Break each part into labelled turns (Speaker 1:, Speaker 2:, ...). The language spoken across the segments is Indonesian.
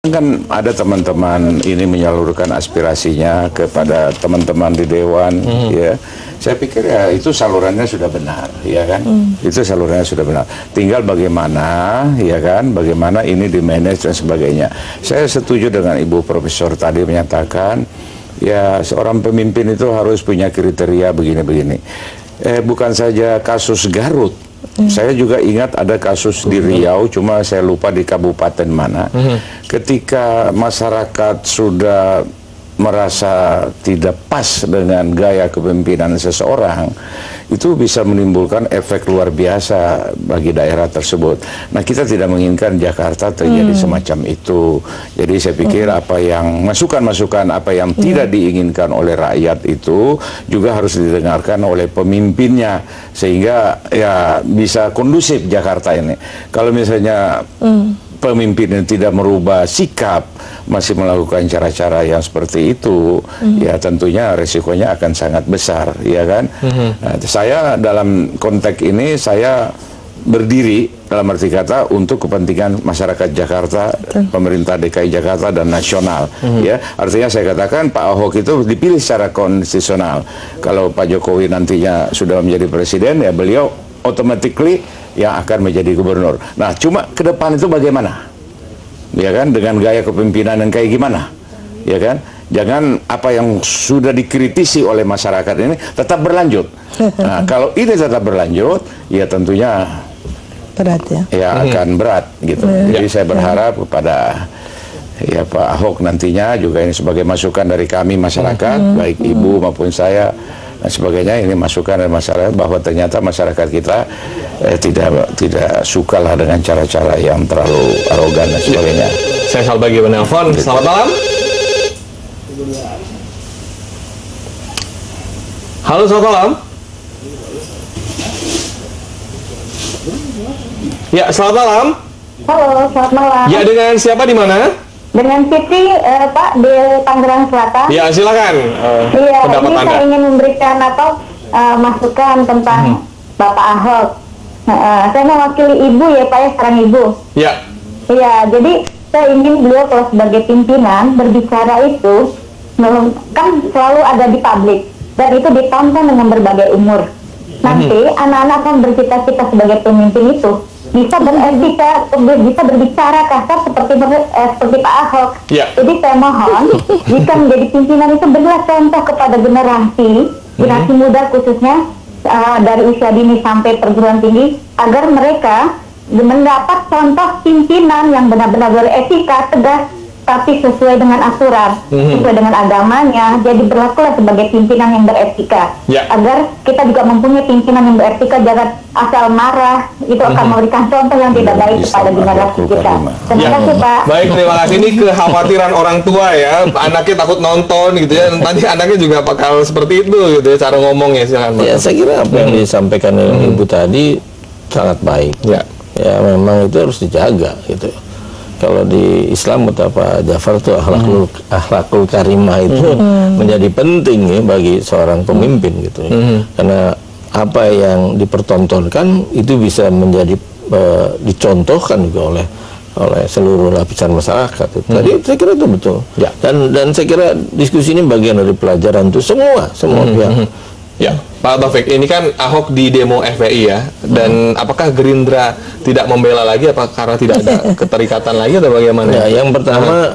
Speaker 1: Kan ada teman-teman ini menyalurkan aspirasinya kepada teman-teman di Dewan, ya. Saya pikir ya itu salurannya sudah benar, ya kan? Itu salurannya sudah benar. Tinggal bagaimana, ya kan? Bagaimana ini dimanage dan sebagainya. Saya setuju dengan Ibu Profesor tadi menyatakan, ya seorang pemimpin itu harus punya kriteria begini-begini. Bukan saja kasus Garut. Saya juga ingat ada kasus di Riau, cuma saya lupa di kabupaten mana. Ketika masyarakat sudah merasa tidak pas dengan gaya kepemimpinan seseorang, itu bisa menimbulkan efek luar biasa bagi daerah tersebut. Nah, kita tidak menginginkan Jakarta terjadi semacam itu. Jadi saya pikir apa yang masukan-masukan apa yang tidak diinginkan oleh rakyat itu juga harus didengarkan oleh pemimpinnya, sehingga ya bisa kondusif Jakarta ini. Kalau misalnya pemimpin yang tidak merubah sikap, masih melakukan cara-cara yang seperti itu, ya tentunya resikonya akan sangat besar, ya kan? Nah, saya dalam konteks ini saya berdiri dalam arti kata untuk kepentingan masyarakat Jakarta, pemerintah DKI Jakarta dan nasional, ya. Artinya saya katakan Pak Ahok itu dipilih secara konstitusional. Kalau Pak Jokowi nantinya sudah menjadi presiden, ya beliau automatically yang akan menjadi gubernur. Nah, cuma ke depan itu bagaimana? Ya kan, dengan gaya kepemimpinan yang kayak gimana? Ya kan? Jangan apa yang sudah dikritisi oleh masyarakat ini tetap berlanjut. Nah, kalau ini tetap berlanjut, ya tentunya
Speaker 2: berat ya.
Speaker 1: Ya akan berat gitu. Jadi saya berharap kepada ya Pak Ahok nantinya juga ini sebagai masukan dari kami masyarakat, baik Ibu maupun saya dan sebagainya, ini masukan dari masyarakat bahwa ternyata masyarakat kita tidak suka lah dengan cara-cara yang terlalu arogan dan sebagainya.
Speaker 3: Saya salah bagi penelpon. Selamat malam. Halo, selamat malam. Ya, selamat malam.
Speaker 4: Halo, selamat malam.
Speaker 3: Ya, dengan siapa di mana?
Speaker 4: Dengan Siti, Pak, di Tangerang Selatan.
Speaker 3: Ya, silakan.
Speaker 4: Iya,
Speaker 3: pendapat
Speaker 4: ini
Speaker 3: Anda.
Speaker 4: saya ingin memberikan masukan tentang Bapak Ahok. Saya mewakili Ibu ya, Pak, ya, sekarang Ibu.
Speaker 3: Ya.
Speaker 4: Iya, jadi saya ingin beliau kalau sebagai pimpinan berbicara itu kan selalu ada di publik dan itu ditonton dengan berbagai umur. Nanti anak-anak akan bercita-cita sebagai pemimpin itu bisa beretika, bisa berbicara kasar seperti Pak Ahok.
Speaker 3: Ya.
Speaker 4: Jadi saya mohon jika menjadi pimpinan itu berilah contoh kepada generasi muda khususnya dari usia dini sampai perguruan tinggi, agar mereka mendapat contoh pimpinan yang benar-benar beretika, tegas, tapi sesuai dengan aturan, sesuai dengan agamanya. Jadi berlakulah sebagai pimpinan yang beretika, agar kita juga mempunyai pimpinan yang beretika. Jangan asal marah, itu akan memberikan contoh yang tidak baik kepada generasi kita. Terima kasih, Pak.
Speaker 3: Baik, terima kasih. Ini kekhawatiran orang tua ya, anaknya takut nonton gitu ya, nanti anaknya juga bakal seperti itu gitu ya cara ngomongnya. Silakan, Pak.
Speaker 5: Ya, saya kira apa yang disampaikan oleh Ibu tadi sangat baik. Ya, memang itu harus dijaga gitu. Kalau di Islam kata Pak Jafar itu akhlakul karimah itu menjadi penting ya bagi seorang pemimpin gitu ya. Karena apa yang dipertontonkan itu bisa menjadi dicontohkan juga oleh seluruh lapisan masyarakat. Tadi saya kira itu betul. Dan saya kira diskusi ini bagian dari pelajaran untuk semua pihak.
Speaker 3: Ya, Pak Taufik, ini kan Ahok di demo FPI ya, dan apakah Gerindra tidak membela lagi, apa karena tidak ada keterikatan lagi atau bagaimana?
Speaker 5: Ya, yang pertama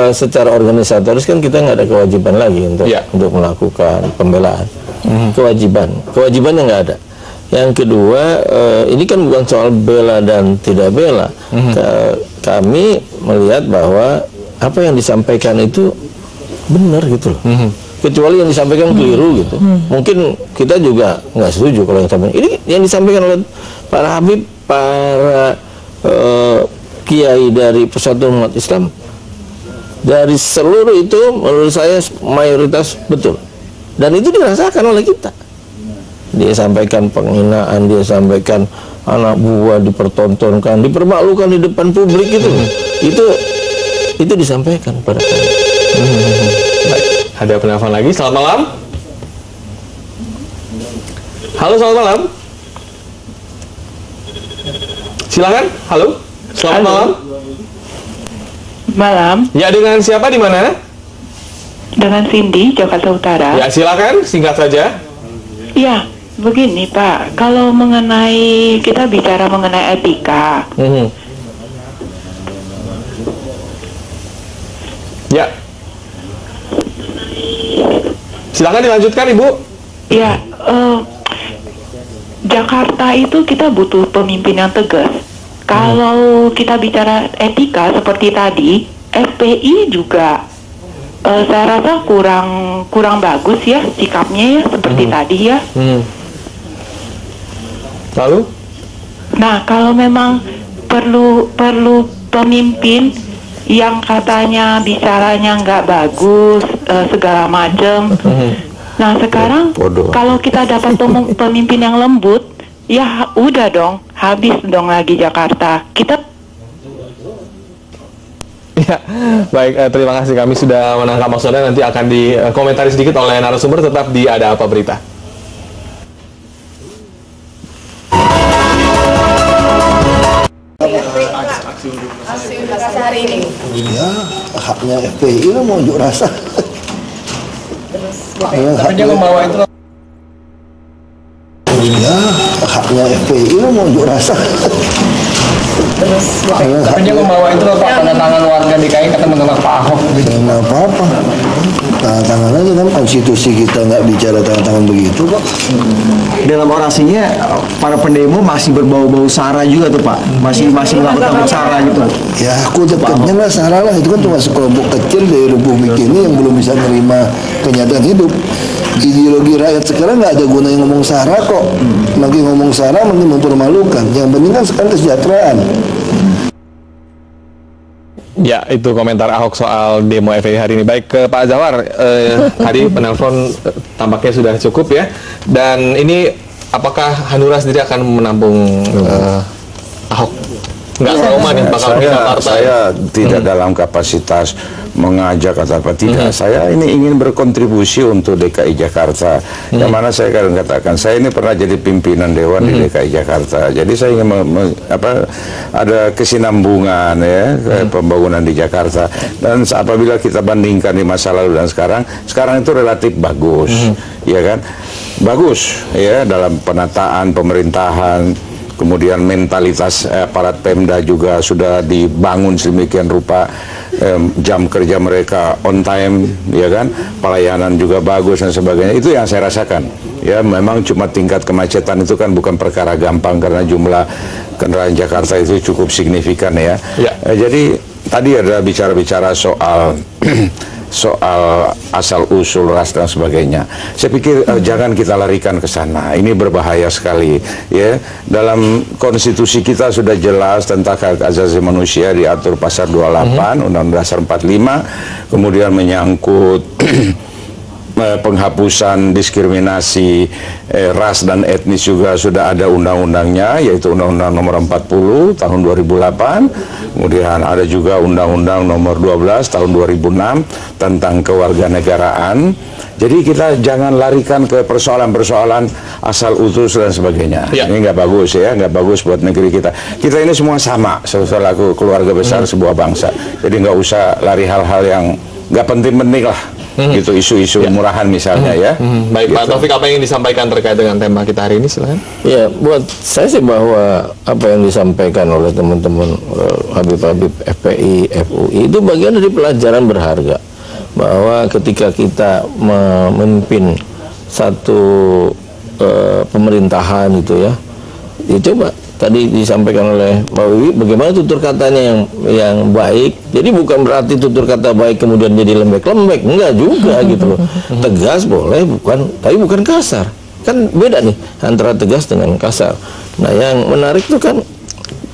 Speaker 5: secara organisatoris kan kita nggak ada kewajiban lagi untuk melakukan pembelaan. Kewajibannya nggak ada. Yang kedua, ini kan bukan soal bela dan tidak bela. Kami melihat bahwa apa yang disampaikan itu benar gitu loh. Kecuali yang disampaikan keliru gitu. Mungkin kita juga nggak setuju kalau yang disampaikan. Ini yang disampaikan oleh para Habib, para kiai dari Persatuan Umat Islam, dari seluruh itu menurut saya mayoritas betul. Dan itu dirasakan oleh kita. Dia sampaikan penghinaan, dia sampaikan anak buah dipertontonkan, dipermalukan di depan publik gitu. Itu disampaikan pada kami.
Speaker 3: Baik. Ada penelpon lagi. Selamat malam. Halo, selamat malam. Silakan. Halo. Selamat malam.
Speaker 2: Malam.
Speaker 3: Ya, dengan siapa di mana?
Speaker 2: Dengan Cindy, Jakarta Utara.
Speaker 3: Ya, silakan singkat saja.
Speaker 2: Ya, begini Pak, kalau kita bicara mengenai etika.
Speaker 3: Ya. Silakan dilanjutkan, Ibu.
Speaker 2: Ya, Jakarta itu kita butuh pemimpin yang tegas. Kalau kita bicara etika seperti tadi, FPI juga saya rasa kurang bagus ya sikapnya ya seperti tadi ya.
Speaker 3: Lalu?
Speaker 2: Nah, kalau memang perlu pemimpin yang katanya bicaranya nggak bagus segala macam. Nah, sekarang kalau kita dapat pemimpin yang lembut, ya udah dong, habis dong lagi Jakarta.
Speaker 3: Ya, baik, terima kasih, kami sudah menangkap maksudnya. Nanti akan dikomentari sedikit oleh narasumber, tetap di Ada Apa Berita.
Speaker 6: Aksi unjuk rasa hari ini.
Speaker 7: Ya, haknya FPI lah mau unjuk rasa.
Speaker 6: Tapi dia membawa itu.
Speaker 7: Ya, haknya FPI lah mau unjuk rasa.
Speaker 6: Tapi dia membawa itu loh Pak, tanda tangan warga DKI kata menolak Pak Ahok.
Speaker 7: Nggak apa-apa. Tanda tangan aja kan, konstitusi kita nggak bicara tanda tangan begitu kok.
Speaker 8: Dalam orasinya para pendemo masih berbau-bau sara juga tuh Pak, masih melakukan sara gitu.
Speaker 7: Ya aku dekatnya lah sara lah, itu kan cuma sekelompok kecil dari republik ini yang belum bisa menerima kenyataan hidup. Ideologi rakyat sekarang nggak ada gunanya ngomong sara kok. Makin ngomong sara makin mempermalukan. Yang penting kan sekarang kesejahteraan.
Speaker 3: Ya, itu komentar Ahok soal demo FPI hari ini. Baik, ke Pak Azhar, tadi penelpon tampaknya sudah cukup ya. Dan ini apakah Hanura sendiri akan menampung Ahok? Nggak trauma nih bakal
Speaker 1: saya tidak dalam kapasitas mengajak atau apa, tidak. Saya ini ingin berkontribusi untuk DKI Jakarta. Yang mana saya kadang katakan, saya ini pernah jadi pimpinan dewan di DKI Jakarta. Jadi saya ingin ada kesinambungan ya pembangunan di Jakarta. Dan apabila kita bandingkan di masa lalu dan sekarang itu relatif bagus, ya kan? Bagus ya dalam penataan pemerintahan. Kemudian mentalitas aparat Pemda juga sudah dibangun sedemikian rupa, jam kerja mereka on time, ya kan, pelayanan juga bagus dan sebagainya. Itu yang saya rasakan. Ya, memang cuma tingkat kemacetan itu kan bukan perkara gampang karena jumlah kendaraan Jakarta itu cukup signifikan ya. Jadi tadi ada bicara-bicara soal soal asal-usul ras dan sebagainya. Saya pikir jangan kita larikan ke sana. Ini berbahaya sekali. Ya, dalam konstitusi kita sudah jelas tentang hak asasi manusia diatur pasal 28 Undang-Undang Dasar 45. Kemudian menyangkut penghapusan diskriminasi ras dan etnis juga sudah ada undang-undangnya, yaitu Undang-Undang Nomor 40 Tahun 2008. Kemudian ada juga Undang-Undang Nomor 12 Tahun 2006 tentang kewarganegaraan. Jadi kita jangan larikan ke persoalan-persoalan asal usus dan sebagainya. Ini nggak bagus ya, nggak bagus buat negeri kita. Kita ini semua sama selaku keluarga besar sebuah bangsa. Jadi nggak usah lari hal-hal yang nggak penting-penting lah. Gitu, isu-isu murahan misalnya ya.
Speaker 3: Baik,
Speaker 1: gitu.
Speaker 3: Pak Taufik, apa yang disampaikan terkait dengan tema kita hari ini, silakan.
Speaker 5: Ya, buat saya sih bahwa apa yang disampaikan oleh teman-teman Habib-Habib FPI, FUI itu bagian dari pelajaran berharga, bahwa ketika kita memimpin satu pemerintahan itu ya coba tadi disampaikan oleh Mbak Wiwi, bagaimana tutur katanya yang baik. Jadi bukan berarti tutur kata baik kemudian jadi lembek-lembek, enggak juga gitu loh. Tegas boleh, tapi bukan kasar. Kan beda nih antara tegas dengan kasar. Nah, yang menarik itu kan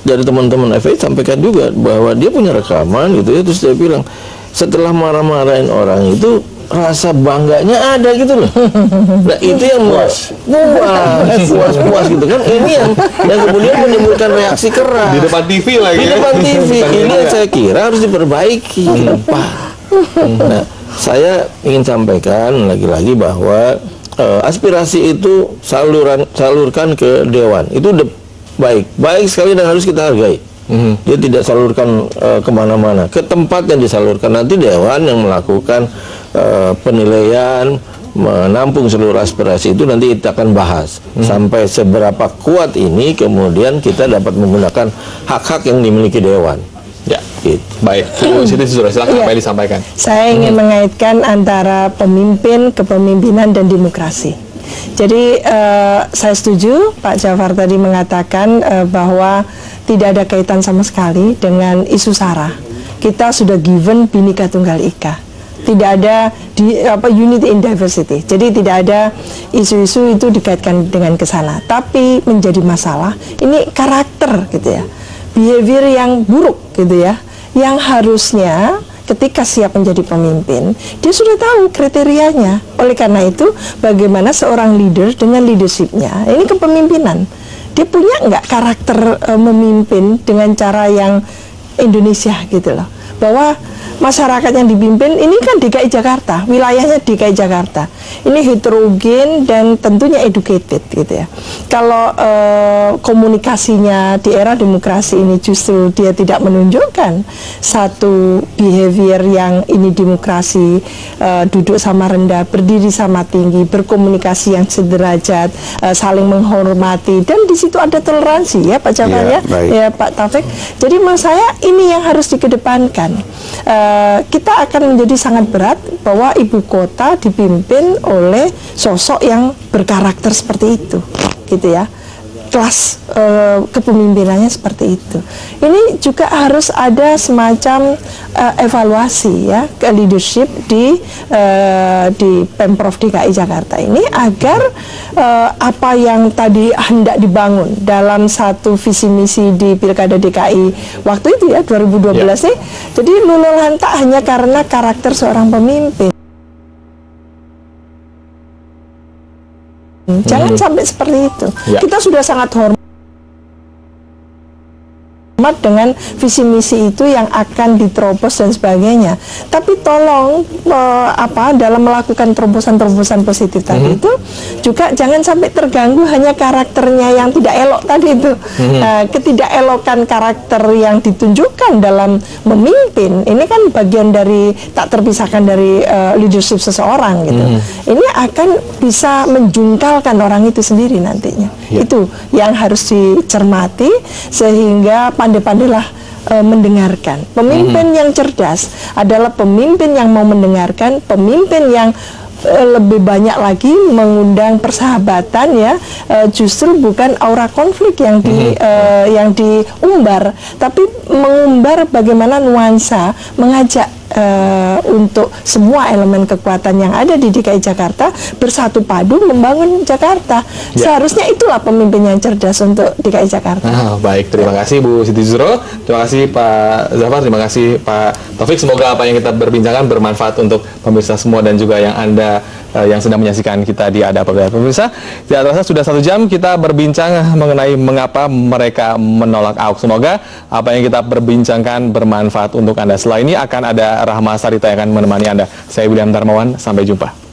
Speaker 5: dari teman-teman FPI sampaikan juga bahwa dia punya rekaman gitu ya, terus dia bilang setelah marah-marahin orang itu rasa bangganya ada gitu loh. Nah, itu yang puas gitu kan. Ini yang kemudian menimbulkan reaksi keras
Speaker 3: di depan TV lagi.
Speaker 5: Di depan TV. Ini yang saya kira harus diperbaiki. Nah, saya ingin sampaikan lagi-lagi bahwa aspirasi itu salurkan ke dewan. Itu baik sekali dan harus kita hargai. Dia tidak salurkan kemana-mana, ke tempat yang disalurkan. Nanti Dewan yang melakukan penilaian, menampung seluruh aspirasi itu, nanti kita akan bahas sampai seberapa kuat ini kemudian kita dapat menggunakan hak-hak yang dimiliki Dewan.
Speaker 3: Ya, gitu. Baik. Bu Siti Zuro, silakan apa yang disampaikan.
Speaker 9: Saya ingin mengaitkan antara pemimpin, kepemimpinan, dan demokrasi. Jadi saya setuju Pak Jafar tadi mengatakan bahwa tidak ada kaitan sama sekali dengan isu SARA. Kita sudah given Bhinneka Tunggal Ika. Tidak ada unity in diversity. Jadi tidak ada isu-isu itu dikaitkan dengan kesana. Tapi menjadi masalah ini karakter gitu ya, behavior yang buruk gitu ya, yang harusnya ketika siap menjadi pemimpin, dia sudah tahu kriterianya. Oleh karena itu, bagaimana seorang leader dengan leadershipnya, ini kepemimpinan, dia punya nggak karakter memimpin dengan cara yang Indonesia gitu loh, bahwa masyarakat yang dipimpin ini kan DKI Jakarta, wilayahnya DKI Jakarta, ini heterogen dan tentunya educated gitu ya. Kalau komunikasinya di era demokrasi ini justru dia tidak menunjukkan satu behavior yang ini demokrasi, duduk sama rendah, berdiri sama tinggi, berkomunikasi yang sederajat, saling menghormati, dan di situ ada toleransi ya Pak Jafar ya Pak Taufik. Jadi menurut saya ini yang harus dikedepankan. Kita akan menjadi sangat berat bahwa ibu kota dipimpin oleh sosok yang berkarakter seperti itu, gitu ya. Kelas kepemimpinannya seperti itu. Ini juga harus ada semacam evaluasi ya ke leadership di Pemprov DKI Jakarta ini, agar apa yang tadi hendak dibangun dalam satu visi misi di Pilkada DKI waktu itu ya 2012 nih, jadi luluh lantak hanya karena karakter seorang pemimpin. Jangan sampai seperti itu. Kita sudah sangat hormat dengan visi misi itu yang akan diterobos dan sebagainya. Tapi tolong dalam melakukan terobosan-terobosan positif tadi itu juga jangan sampai terganggu hanya karakternya yang tidak elok tadi itu. Ketidakelokan karakter yang ditunjukkan dalam memimpin ini kan bagian dari tak terpisahkan dari leadership seseorang gitu. Ini akan bisa menjungkalkan orang itu sendiri nantinya. Itu yang harus dicermati, sehingga pandai-pandailah mendengarkan. Pemimpin yang cerdas adalah pemimpin yang mau mendengarkan, pemimpin yang lebih banyak lagi mengundang persahabatan ya, justru bukan aura konflik yang diumbar, tapi mengumbar bagaimana nuansa, mengajak untuk semua elemen kekuatan yang ada di DKI Jakarta bersatu padu membangun Jakarta. Seharusnya itulah pemimpin yang cerdas untuk DKI Jakarta.
Speaker 3: Baik, terima kasih Bu Siti Zuro, terima kasih Pak Zafar, terima kasih Pak Taufik. Semoga apa yang kita berbincangkan bermanfaat untuk pemirsa semua dan juga yang Anda yang sedang menyaksikan kita di Ada Apa. Pemirsa, tidak terasa sudah 1 jam kita berbincang mengenai mengapa mereka menolak Ahok. Semoga apa yang kita berbincangkan bermanfaat untuk Anda. Setelah ini akan ada Rahma Sarita yang akan menemani Anda. Saya William Darmawan, sampai jumpa.